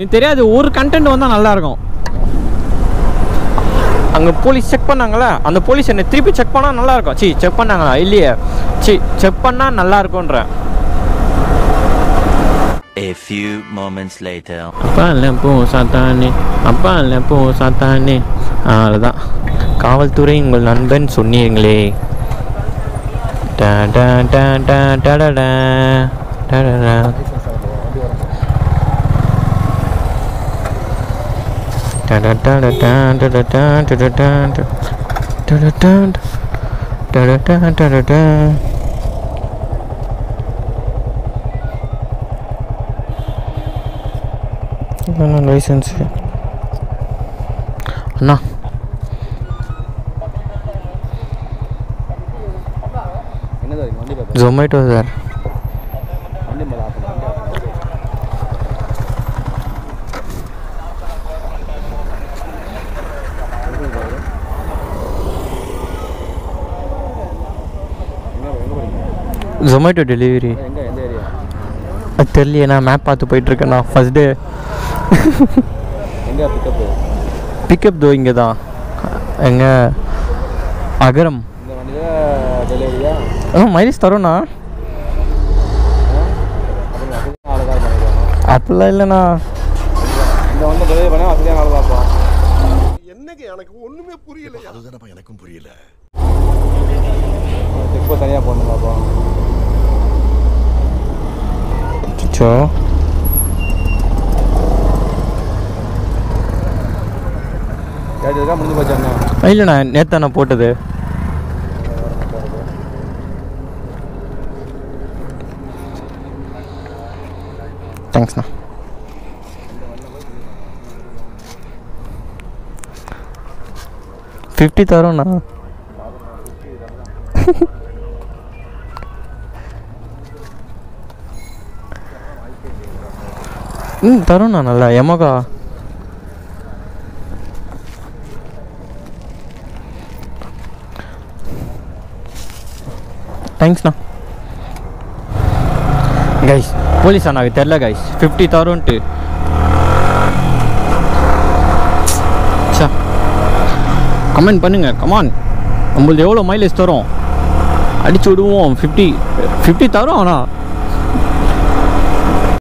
எனக்கு தெரியாது, ஒரு கண்டென்ட் வந்தால் நல்லாயிருக்கும். அங்கே போலீஸ் செக் பண்ணாங்களே, அந்த போலீஸ் என்னை திருப்பி செக் பண்ணால் நல்லாயிருக்கும். செக் பண்ணாங்களா இல்லையே, செக் பண்ணால் நல்லாயிருக்குன்றேன். A few moments later. அப்பா இல்லை போ சாத்தானே, அப்பா இல்லை போ சாத்தானே. அதுதான் காவல்துறை உங்கள் நண்பன் சொன்னீங்களே. லைசன்ஸ் அண்ணா. Zomato sir. ஜொமேட்டோ டெலிவரி அது தெரியலையே, நான் மேப் பார்த்து போயிட்டுருக்கேண்ணா. ஃபஸ்ட் டே பிக்கப் தோ இங்கே தான், எங்கே அகரம். மைலேஜ் தரோண்ணா. அப்படிலாம் இல்லைண்ணா. என்னங்க எனக்கு ஒண்ணுமே புரியல. அதுதானப்பா எனக்கும் புரியல. இப்போ தனியாக போகணுமாப்பா? சோ கேட்டதுக்கா முடிஞ்சு போச்சாண்ணா? இல்லைண்ணா, நேற்று நான் போட்டது. தேங்க்ஸ்ண்ணா. $50 தரோண்ணா. தரோண்ணா. நல்லா எமகா தேங்க்ஸ்ண்ணா. கைஸ் போலீஸ் அண்ணாவுக்கு தெரில கைஸ், 50 தரோன்ட்டு. கமெண்ட் பண்ணுங்கள், கமான். நம்மளுது எவ்வளோ மைலேஜ் தரும், அடிச்சு விடுவோம். 50 தரும். ஆனால்